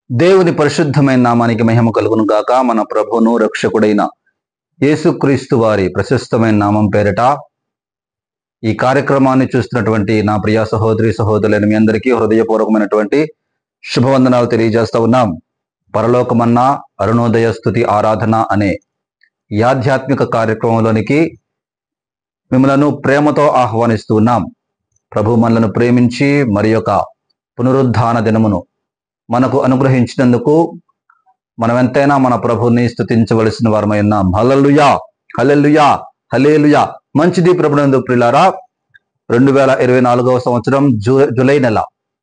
దేవుని పరిశుద్ధమైన నామానికి మహిమ కలుగును గాక. మన ప్రభువును రక్షకుడైన యేసుక్రీస్తు వారి ప్రశస్తమైన నామం పేరిట ఈ కార్యక్రమాన్ని చూస్తున్నటువంటి నా ప్రియ సహోదరి సహోదరులైన మీ అందరికీ హృదయపూర్వకమైనటువంటి శుభవందనాలు తెలియజేస్తా ఉన్నాం. పరలోకమన్నా అరుణోదయ స్తుతి ఆరాధన అనే ఈ ఆధ్యాత్మిక కార్యక్రమంలోనికి మిమ్మలను ప్రేమతో ఆహ్వానిస్తూ ఉన్నాం. ప్రభు మనలను ప్రేమించి మరి యొక్క పునరుద్ధాన దినమును మనకు అనుగ్రహించినందుకు మనం ఎంతైనా మన ప్రభుని స్తుతించవలసిన వారమై ఉన్నాం. హల్లెలూయా, హల్లెలూయా, హల్లెలూయా. మంచిది ప్రభునందు ప్రియులారా. 2024 సంవత్సరం జూలై నెల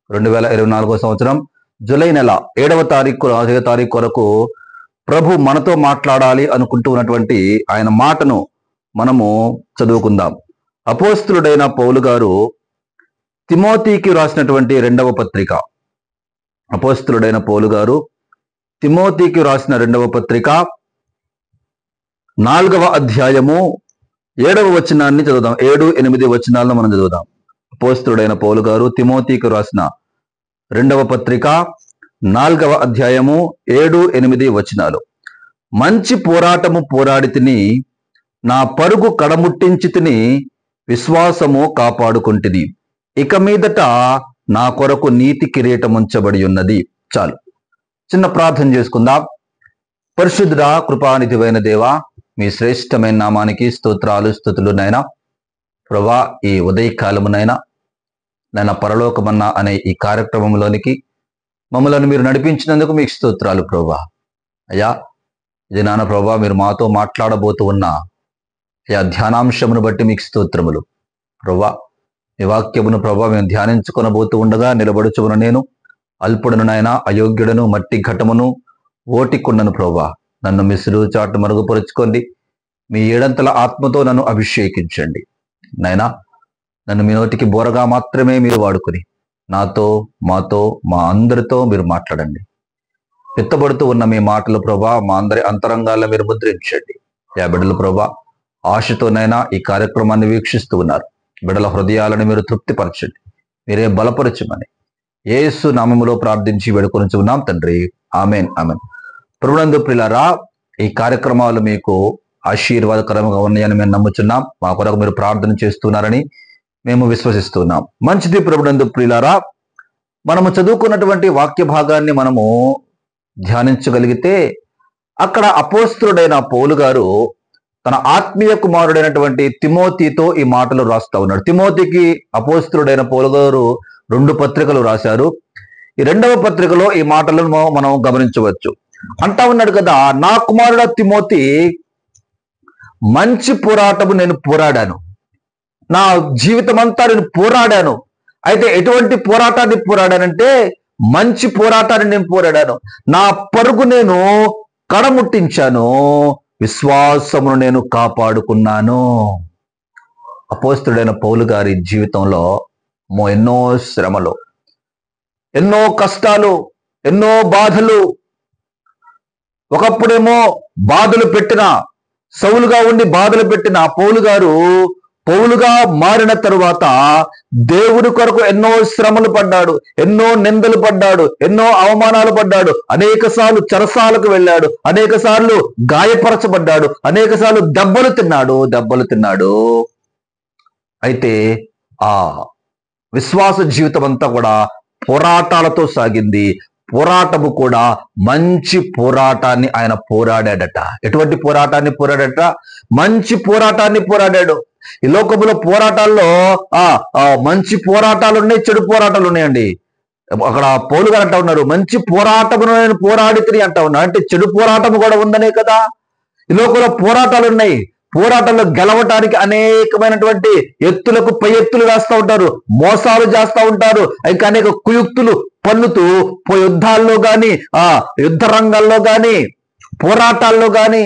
2024 సంవత్సరం జూలై నెల 7వ తారీఖు కొరకు ప్రభు మనతో మాట్లాడాలి అనుకుంటూ ఉన్నటువంటి ఆయన మాటను మనము చదువుకుందాం. అపోస్తలుడైన పౌలు గారు తిమోతికి రాసినటువంటి 2వ పత్రిక, అపోస్తలుడైన పౌలు గారు తిమోతికి రాసిన 2వ పత్రిక 4వ అధ్యాయము 7వ వచనాన్ని చదువుదాం. 7-8 వచనాలను మనం చదువుదాం. అపోస్తలుడైన పౌలు గారు తిమోతికి రాసిన 2వ పత్రిక 4వ అధ్యాయము 7-8 వచనాలు. మంచి పోరాటము పోరాడి తిని, నా పరుగు కడముట్టించి తిని, విశ్వాసము కాపాడుకుంటిని. ఇక మీదట నా కొరకు నీతి కిరీటం ఉంచబడి ఉన్నది. చాలు, చిన్న ప్రార్థన చేసుకుందాం. పరిశుద్ధుడా, కృపానిధివైన దేవా, మీ శ్రేష్టమైన నామానికి స్తోత్రాలు స్తుతులు నైనా. ప్రభా, ఈ ఉదయకాలమునైనా నైనా పరలోకమన్నా అనే ఈ కార్యక్రమంలోనికి మమ్మలను మీరు నడిపించినందుకు మీకు స్తోత్రాలు ప్రభా. అయ్యా, ఇది నాన్న ప్రభా, మీరు మాతో మాట్లాడబోతూ ఉన్న అయ్యా ధ్యానాంశమును బట్టి మీకు స్తోత్రములు ప్రభా. ఈ వాక్యమును ప్రభా మేము ధ్యానించుకొనబోతూ ఉండగా నిలబడుచున్న నేను అల్పుడను నాయన, అయోగ్యుడను, మట్టి ఘటమును, ఓటికుండను ప్రభా. నన్ను మీ సిలువ చాటు మరుగుపరుచుకోండి. మీ ఏడంతల ఆత్మతో నన్ను అభిషేకించండి నాయనా. నన్ను మీ నోటికి బోరగా మాత్రమే మీరు వాడుకొని నాతో, మాతో, మా అందరితో మీరు మాట్లాడండి. ఎత్తబడుతూ ఉన్న మీ మాటలు ప్రభా మా అందరి అంతరంగాల్లో మీరు ముద్రించండి. యా బిడ్డలు ప్రభా ఆశతోనైనా ఈ కార్యక్రమాన్ని వీక్షిస్తూ ఉన్నారు. బిడ్డల హృదయాలను మీరు తృప్తిపరచండి, మీరే బలపరచమని యేసు నామములో ప్రార్థించి వేడుకొని ఉన్నాం తండ్రి. Amen, amen. ప్రభునందు ప్రియులారా, ఈ కార్యక్రమాలు మీకు ఆశీర్వాదకరంగా ఉన్నాయని మేము నమ్ముచున్నాం. మా కొరకు మీరు ప్రార్థన చేస్తున్నారని మేము విశ్వసిస్తున్నాం. మంచిది ప్రభునందు ప్రియులారా, మనము చదువుకున్నటువంటి వాక్య భాగాన్ని మనము ధ్యానించగలిగితే అక్కడ అపోస్తలుడైన పౌలు గారు తన ఆత్మీయ కుమారుడైనటువంటి తిమోతితో ఈ మాటలు రాస్తా ఉన్నాడు. తిమోతికి అపోస్తలుడైన పౌలు గారు 2 పత్రికలు రాశారు. ఈ 2వ పత్రికలో ఈ మాటలను మనం గమనించవచ్చు. అంటా ఉన్నాడు కదా, నా కుమారుడ తిమోతి, మంచి పోరాటము నేను పోరాడాను, నా జీవితం అంతా నేను పోరాడాను. అయితే ఎటువంటి పోరాటాన్ని పోరాడానంటే మంచి పోరాటాన్ని నేను పోరాడాను. నా పరుగు నేను కడముట్టించాను, విశ్వాసమును నేను కాపాడుకున్నాను. అపోస్తలుడైన పౌలు గారి జీవితంలో ఎన్నో శ్రమలు, ఎన్నో కష్టాలు, ఎన్నో బాధలు. ఒకప్పుడేమో బాధలు పెట్టిన, సౌలుగా ఉండి బాధలు పెట్టిన పౌలు గారు పౌలుగా మారిన తరువాత దేవుడి కొరకు ఎన్నో శ్రమలు పడ్డాడు, ఎన్నో నిందలు పడ్డాడు, ఎన్నో అవమానాలు పడ్డాడు. అనేక సార్లు చెరసాలకు వెళ్ళాడు, అనేక సార్లు గాయపరచబడ్డాడు, అనేక సార్లు దెబ్బలు తిన్నాడు. అయితే ఆ విశ్వాస జీవితం అంతా కూడా పోరాటాలతో సాగింది. పోరాటము కూడా మంచి పోరాటాన్ని ఆయన పోరాడాడట. ఎటువంటి పోరాటాన్ని పోరాడట? మంచి పోరాటాన్ని పోరాడాడు. ఈ లోకంలో పోరాటాల్లో మంచి పోరాటాలు ఉన్నాయి, చెడు పోరాటాలు ఉన్నాయండి. అక్కడ పౌలు గారు అంటా ఉన్నారు, మంచి పోరాటమును నేను పోరాడితిని అంటా ఉన్నా. అంటే చెడు పోరాటము కూడా ఉందనే కదా. ఈ లోకంలో పోరాటాలు ఉన్నాయి. పోరాటంలో గెలవటానికి అనేకమైనటువంటి ఎత్తులకు పై ఎత్తులు వేస్తూ ఉంటారు, మోసాలు చేస్తూ ఉంటారు. ఇంకా అనేక కుయుక్తులు పన్నుతూ యుద్ధాల్లో కానీ, యుద్ధ రంగాల్లో కానీ, పోరాటాల్లో కానీ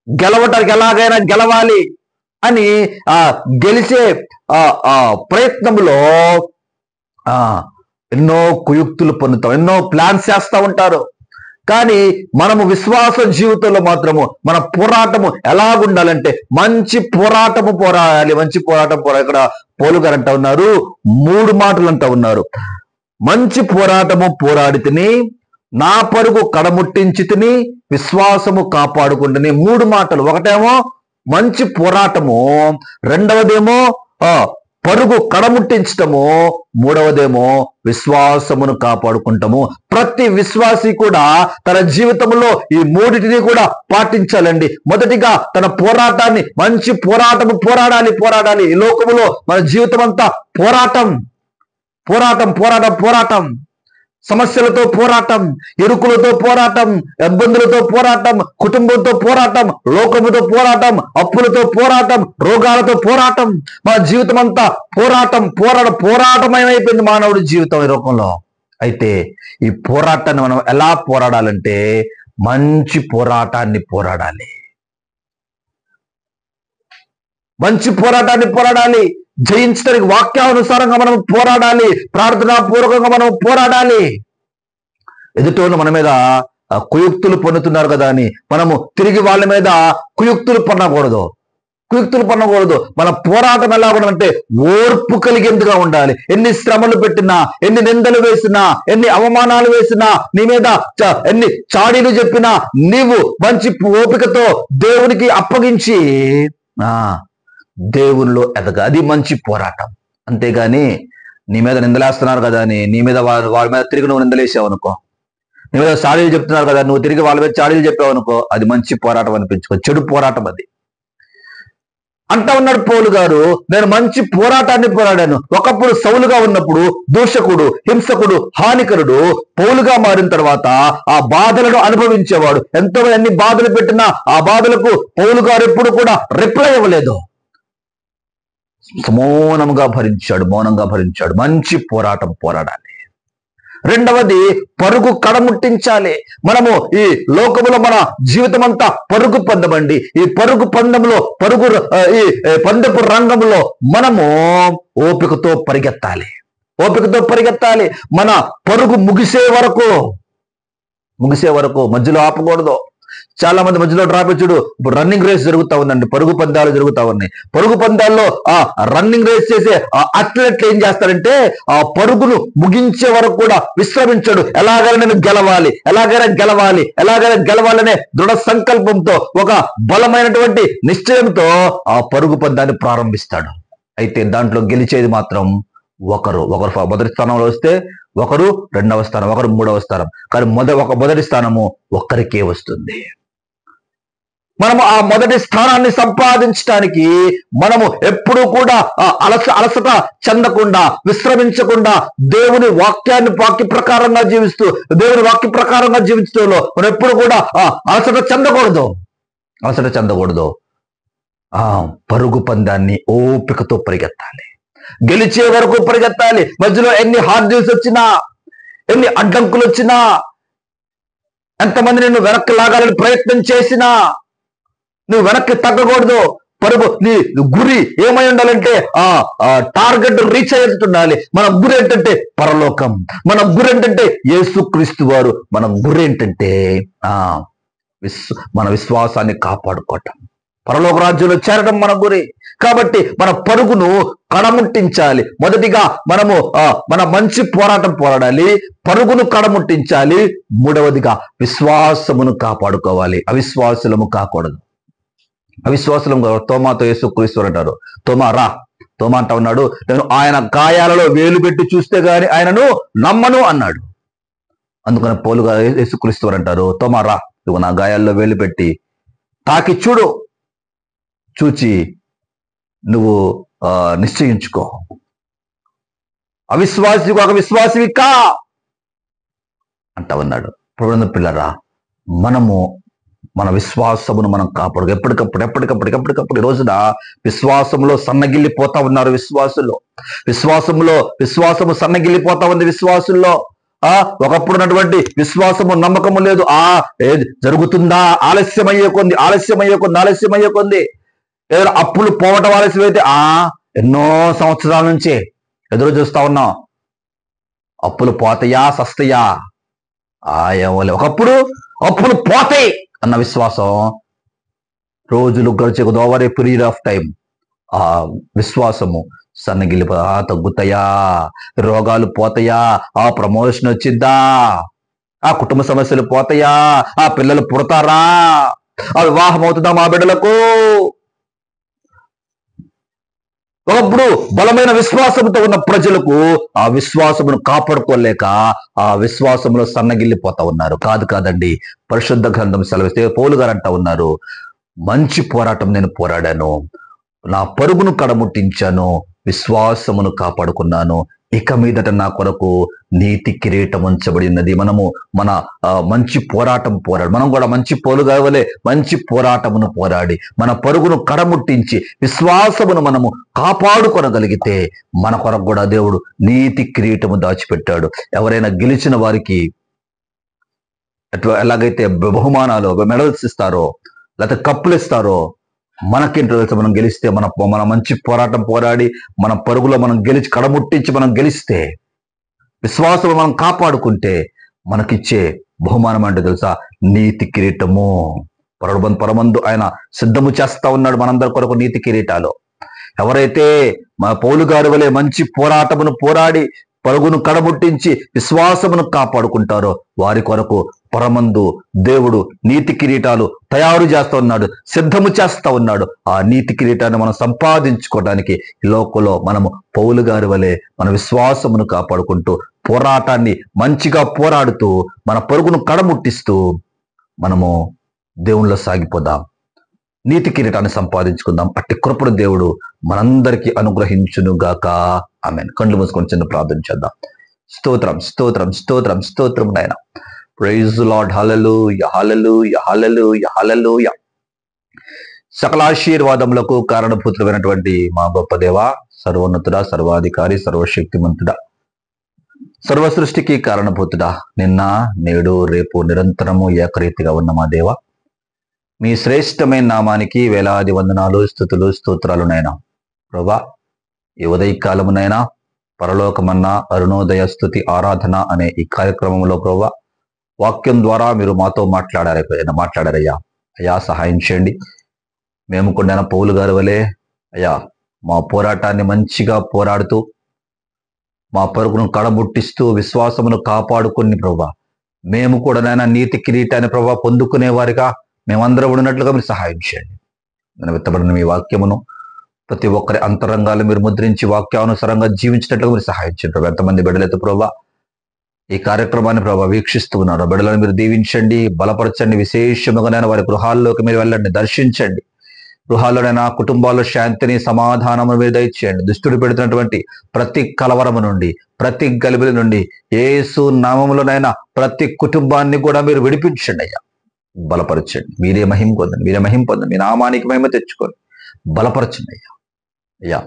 గెలవటానికి ఎలాగైనా గెలవాలి అని గెలిచే ప్రయత్నంలో ఎన్నో కుయుక్తులు పన్నుతాం, ఎన్నో ప్లాన్స్ చేస్తూ ఉంటారు. కానీ మనము విశ్వాస జీవితంలో మాత్రము మన పోరాటము ఎలాగుండాలంటే మంచి పోరాటము పోరాడాలి. మంచి పోరాటం ఇక్కడ పౌలు గారు అంటా ఉన్నారు, 3 మాటలు అంటా ఉన్నారు. మంచి పోరాటము పోరాడి తిని, నా పరుగు కడముట్టించితిని, విశ్వాసము కాపాడుకుంటుని. 3 మాటలు. ఒకటేమో మంచి పోరాటము, రెండవదేమో పరుగు కడముట్టించటము, మూడవదేమో విశ్వాసమును కాపాడుకుంటాము. ప్రతి విశ్వాసి కూడా తన జీవితంలో ఈ మూడిటిని కూడా పాటించాలండి. మొదటిగా తన పోరాటాన్ని, మంచి పోరాటము పోరాడాలి. ఈ లోకములో మన జీవితం అంతా పోరాటం. సమస్యలతో పోరాటం, ఇరుకులతో పోరాటం, ఇబ్బందులతో పోరాటం, కుటుంబంతో పోరాటం, లోకముతో పోరాటం, అప్పులతో పోరాటం, రోగాలతో పోరాటం. మన జీవితం అంతా పోరాటమయమైపోయింది మానవుడి జీవితం ఈ లోకంలో. అయితే ఈ పోరాటాన్ని మనం ఎలా పోరాడాలంటే మంచి పోరాటాన్ని పోరాడాలి. జయించడానికి వాక్యానుసారంగా మనం పోరాడాలి. ప్రార్థనాపూర్వకంగా మనం పోరాడాలి. ఎదుటోళ్ళు మన మీద కుయుక్తులు పన్నుతున్నారు కదా అని మనము తిరిగి వాళ్ళ మీద కుయుక్తులు పన్నకూడదు. మన పోరాటం ఎలా ఉండాలంటే ఓర్పు కలిగేందుగా ఉండాలి. ఎన్ని శ్రమలు పెట్టినా, ఎన్ని నిందలు వేసినా, ఎన్ని అవమానాలు వేసినా, నీ మీద ఎన్ని చాడీలు చెప్పినా నీవు మంచి ఓపికతో దేవునికి అప్పగించి దేవునిలో ఎదగ. అది మంచి పోరాటం. అంతేగాని నీ మీద నిందలేస్తున్నారు కదా అని నీ మీద వాళ్ళ మీద తిరిగి నువ్వు నిందలేసావు అనుకో, నీ మీద చాడీలు చెప్తున్నారు కదా నువ్వు తిరిగి వాళ్ళ మీద చాడీలు చెప్పావు అనుకో, అది మంచి పోరాటం అనిపించుకో, చెడు పోరాటం అది. అంటా ఉన్నాడు పౌలు గారు, నేను మంచి పోరాటాన్ని పోరాడాను. ఒకప్పుడు సౌలుగా ఉన్నప్పుడు దూషకుడు, హింసకుడు, హానికరుడు. పౌలుగా మారిన తర్వాత ఆ బాధలను అనుభవించేవాడు. ఎంతో ఎన్ని బాధలు పెట్టినా ఆ బాధలకు పౌలు గారు ఎప్పుడు కూడా రిప్లై ఇవ్వలేదు. మౌనంగా భరించాడు. మంచి పోరాటం పోరాడాలి. రెండవది పరుగు కడముట్టించాలి. మనము ఈ లోకములో మన జీవితం అంతా పరుగు పందెమండి. ఈ పరుగు పందెంలో ఈ పందెపు రంగంలో మనము ఓపికతో పరిగెత్తాలి. మన పరుగు ముగిసే వరకు మధ్యలో ఆపకూడదు. చాలా మంది మధ్యలో డ్రాప్ చూడు. ఇప్పుడు రన్నింగ్ రేస్ జరుగుతా ఉందండి, పరుగు పందాలు జరుగుతా ఉన్నాయి. పరుగు పందాల్లో ఆ రన్నింగ్ రేస్ చేసే అథ్లెట్లు ఏం చేస్తారంటే ఆ పరుగును ముగించే వరకు కూడా విశ్రమించడు. ఎలాగైనా నేను గెలవాలనే దృఢ సంకల్పంతో, ఒక బలమైనటువంటి నిశ్చయంతో ఆ పరుగు పందాన్ని ప్రారంభిస్తాడు. అయితే దాంట్లో గెలిచేది మాత్రం ఒకరు మొదటి స్థానంలో వస్తే ఒకరు రెండవ స్థానం, ఒకరు మూడవ స్థానం. కానీ మొదటి స్థానము ఒక్కరికే వస్తుంది. మనము ఆ మొదటి స్థానాన్ని సంపాదించడానికి మనము ఎప్పుడూ కూడా అలసట చెందకుండా, విశ్రమించకుండా దేవుని వాక్య ప్రకారంగా జీవిస్తూ మనం ఎప్పుడు కూడా అలసట చెందకూడదు. ఆ పరుగు పందాన్ని ఓపికతో పరిగెత్తాలి. గెలిచే వరకు పరిగెత్తాలి. మధ్యలో ఎన్ని హార్డిల్స్ వచ్చినా, ఎన్ని అడ్డంకులు వచ్చినా, ఎంతమంది నిన్ను వెనక్కి లాగాలని ప్రయత్నం చేసినా నువ్వు వెనక్కి తగ్గకూడదు. నీ గురి ఏమై ఉండాలంటే టార్గెట్ రీచ్ అయ్యేటట్టుండాలి. మన గురి ఏంటంటే పరలోకం. మన గురి ఏంటంటే యేసుక్రీస్తు వారు. మన గురి ఏంటంటే మన విశ్వాసాన్ని కాపాడుకోవటం, పరలోక రాజ్యంలో చేరడం మన గురి. కాబట్టి మన పరుగును కడముట్టించాలి. మొదటిగా మనము మన మంచి పోరాటం పోరాడాలి, పరుగును కడముట్టించాలి. మూడవదిగా విశ్వాసమును కాపాడుకోవాలి. అవిశ్వాసులము కాకూడదు. తోమాతో యేసుక్రీస్తు అంటారు, తోమా అంటా ఉన్నాడు, నేను ఆయన గాయాలలో వేలు పెట్టి చూస్తే గాని ఆయనను నమ్మను అన్నాడు. అందుకని పౌలుగా యేసుక్రీస్తు అంటారు, తోమా రా, నువ్వు నా గాయాల్లో వేలు పెట్టి తాకి చూచి నువ్వు నిశ్చయించుకో. అవిశ్వాసికి ఒక విశ్వాసివి కా అంటా ఉన్నాడు. ప్రభువునందు పిల్లరా, మనము మన విశ్వాసమును మనం కాపాడు. ఎప్పటికప్పుడు ఈ రోజున విశ్వాసంలో సన్నగిల్లిపోతా ఉన్నారు విశ్వాసము సన్నగిల్లిపోతా ఉంది విశ్వాసుల్లో. ఒకప్పుడు ఉన్నటువంటి విశ్వాసము, నమ్మకము లేదు. జరుగుతుందా, ఆలస్యమయ్యే కొంది ఏదైనా అప్పులు పోవటం ఆలస్యమైతే ఎన్నో సంవత్సరాల నుంచే ఎదురు చూస్తా ఉన్నాం. అప్పులు పోతాయా సస్తాయా? ఒకప్పుడు అప్పులు పోతాయి అన్న విశ్వాసం రోజులు గడిచే over a period of time ఆ విశ్వాసము సన్నగిల్లిపోతా. తగ్గుతాయా? రోగాలు పోతాయా? ప్రమోషన్ వచ్చిద్దా? ఆ కుటుంబ సమస్యలు పోతాయా? ఆ పిల్లలు పుడతారా? ఆ వివాహం అవుతుందా మా బిడ్డలకు? ఒకప్పుడు బలమైన విశ్వాసంతో ఉన్న ప్రజలకు ఆ విశ్వాసమును కాపాడుకోలేక ఆ విశ్వాసంలో సన్నగిల్లిపోతా ఉన్నారు. కాదండి, పరిశుద్ధ గ్రంథం సెలవిస్తే పౌలు గారు అంటా ఉన్నారు, మంచి పోరాటం నేను పోరాడాను, నా పరుగును కడముట్టించాను, విశ్వాసమును కాపాడుకున్నాను, ఇక మీదట నా కొరకు నీతి కిరీటం ఉంచబడినది. మనము మన మంచి పోరాటం పోరాడు, మనం కూడా మంచి పోలుగావలే మంచి పోరాటమును పోరాడి మన పరుగును కడముట్టించి విశ్వాసమును మనము కాపాడుకొనగలిగితే మన కొరకు కూడా దేవుడు నీతి కిరీటము దాచిపెట్టాడు. ఎవరైనా గెలిచిన వారికి ఎలాగైతే బహుమానాలు మెడల్స్ ఇస్తారో లేకపోతే కప్పులు ఇస్తారో, మనకేంటో తెలుసు, మనం గెలిస్తే మన మంచి పోరాటం పోరాడి మన పరుగులో మనం గెలిచి కడముట్టించి మనం గెలిస్తే విశ్వాసం మనం కాపాడుకుంటే మనకిచ్చే బహుమానం అంటే తెలుసా? నీతి కిరీటము. పరమందు ఆయన సిద్ధము చేస్తా ఉన్నాడు మనందరి కొరకు నీతి కిరీటాలు. ఎవరైతే మా పౌలు గారి వలె మంచి పోరాటమును పోరాడి పరుగును కడముట్టించి విశ్వాసమును కాపాడుకుంటారో వారి కొరకు పరమందు దేవుడు నీతి కిరీటాలు తయారు చేస్తా ఉన్నాడు, సిద్ధము చేస్తా ఉన్నాడు. ఆ నీతి కిరీటాన్ని మనం సంపాదించుకోవడానికి ఈ లోకంలో మనము పౌలు గారి వలె మన విశ్వాసమును కాపాడుకుంటూ పోరాటాన్ని మంచిగా పోరాడుతూ మన పరుగును కడముట్టిస్తూ మనము దేవునిలో సాగిపోదాం, నీతి కిరీటాన్ని సంపాదించుకుందాం. అట్టి కృపను దేవుడు మనందరికీ అనుగ్రహించును గాక. ఆమేన్. కళ్ళు మూసుకొని చిన్న ప్రార్థన చేద్దాం. స్తోత్రం స్తోత్రం స్తోత్రం స్తోత్రం నాయన. Praise Lord. Hallelujah hallelujah hallelujah hallelujah. సకల ఆశీర్వాదములకు కారణభూతుడైనటువంటి మా గొప్ప దేవ, సర్వోన్నతుడా, సర్వాధికారి, సర్వశక్తిమంతుడా, సర్వ సృష్టికి కారణభూతుడా, నిన్న నేడు రేపు నిరంతరము ఏకరీతిగా ఉన్న మా దేవ, మీ శ్రేష్టమైన నామానికి వేలాది వందనాలు, స్తుతులు, స్తోత్రాలు నైనా. ప్రభా, ఈ ఉదయకాలమునైనా పరలోకమన్నా అరుణోదయ స్తుతి ఆరాధన అనే ఈ కార్యక్రమంలో ప్రభా వాక్యం ద్వారా మీరు మాతో మాట్లాడారయ్యా. అయ్యా సహాయం చేయండి. మేము కూడా పౌలు గారి వలె అయ్యా మా పోరాటాన్ని మంచిగా పోరాడుతూ మా పరుగును కడముట్టిస్తూ విశ్వాసమును కాపాడుకుని ప్రభా మేము కూడా నాయన నీతి కిరీటాన్ని ప్రభా పొందుకునే వారిగా మేమందరం ఉన్నట్లుగా మీరు సహాయం చేయండి. నేను విత్తబడిన మీ వాక్యమును ప్రతి ఒక్కరి అంతరంగాలు మీరు ముద్రించి వాక్యానుసారంగా జీవించినట్లుగా మీరు సహాయం చేయండి ప్రభా. ఎంతమంది బిడ్డలైతే ప్రభా ఈ కార్యక్రమాన్ని ప్రభా వీక్షిస్తూ ఉన్నారు, బిడ్డలను మీరు దీవించండి, బలపరచండి. విశేషముగా నేను వారి గృహాల్లోకి మీరు వెళ్ళండి, దర్శించండి. గృహాల్లోనైనా కుటుంబాల్లో శాంతిని సమాధానము మీరు దయచేయండి. దుష్టుడు పెడుతున్నటువంటి ప్రతి కలవరము నుండి, ప్రతి గలిబిలి నుండి యేసు నామములోనైనా ప్రతి కుటుంబాన్ని కూడా మీరు విడిపించండి అయ్యా, బలపరచండి. మీరే మహిమ పొందండి, మీరే మహిమ పొందండి, మీ నామానికి మహిమ తెచ్చుకోండి, బలపరచండి అయ్యా. అయ్యా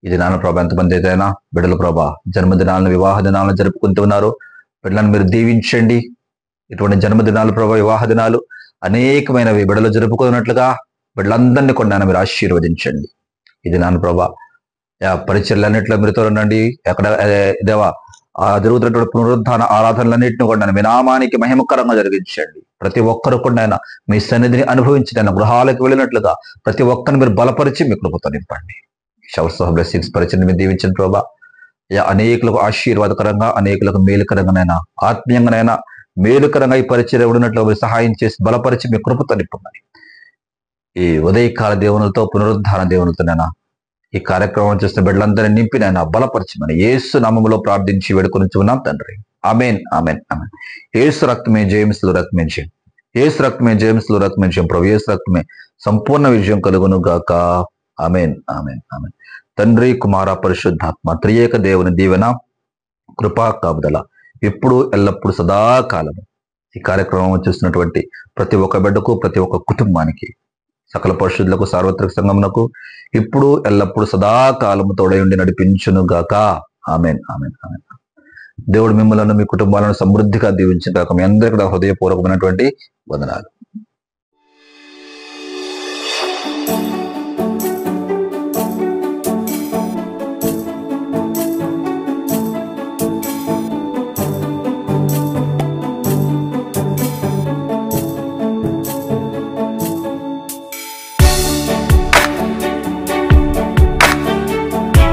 ఇది నాన్న ప్రభా, ఎంతమంది ఏదైనా బిడ్డల ప్రభా జన్మదినాలను వివాహ దినాలను జరుపుకుంటున్నారు, బిడ్డలను మీరు దీవించండి. ఇటువంటి జన్మదినాలు ప్రభా వివాహ దినాలు అనేకమైనవి బిడ్డలు జరుపుకున్నట్లుగా బిడ్డలందరినీ కూడా నాన్న మీరు ఆశీర్వదించండి. ఇది నాన్న ప్రభా పరిచర్లన్నింటిలో మీరుతో ఉండండి. ఎక్కడ దేవా జరుగుతున్నటువంటి పునరుద్ధాన ఆరాధనలన్నింటినీ కూడా మీ నామానికి మహిమకరంగా జరిగించండి. ప్రతి ఒక్కరు కూడా ఆయన మీ సన్నిధిని అనుభవించడానికి గృహాలకు వెళ్ళినట్లుగా ప్రతి ఒక్కరిని మీరు బలపరిచి మీ కృపతో నింపండి. షవర్స్ ఆఫ్ బ్లెస్సింగ్స్ పరిచయం మీరు దీవించండి ప్రభా. అనేకులకు ఆశీర్వాదకరంగా, అనేకులకు మేలుకరంగానైనా, ఆత్మీయంగానైనా మేలుకరంగా ఈ పరిచయం ఉన్నట్లు మీరు సహాయం చేసి బలపరిచి మీ కృపతో నింపమని ఈ ఉదయకాల దేవునులతో పునరుద్ధాన దేవునితోనైనా ఈ కార్యక్రమం చేస్తున్న బిడ్డలందరినీ నింపినైనా బలపరచమని యేసు నామములో ప్రార్థించి వేడుకొని ఉన్నాం తండ్రి. ఆమేన్ ఆమేన్ ఆమేన్. యేసు రక్తమే జయమిస్తులు రక్తమే జయం, యేసు రక్తమే జయమిస్తులు రక్తమే జయం. ప్రభు యేసు రక్తమే సంపూర్ణ విజయం కలుగును గాక. ఆమేన్ ఆమేన్ ఆమేన్. తండ్రి, కుమార, పరిశుద్ధాత్మ త్రియేక దేవుని దీవెన, కృపా, కాపుదల ఎప్పుడు ఎల్లప్పుడు సదాకాలము ఈ కార్యక్రమం చూస్తున్నటువంటి ప్రతి ఒక్క బిడ్డకు, ప్రతి ఒక్క కుటుంబానికి, సకల పరిశుద్ధులకు, సార్వత్రిక సంఘమునకు ఇప్పుడు ఎల్లప్పుడు సదాకాలము తోడై ఉండి నడిపించును గాక. ఆమేన్ ఆమేన్ ఆమేన్. దేవుడు మిమ్మల్ని, మీ కుటుంబాలను సమృద్ధిగా దీవించిన గాక. మీ అందరికీ హృదయపూర్వకమైనటువంటి వందనాలు.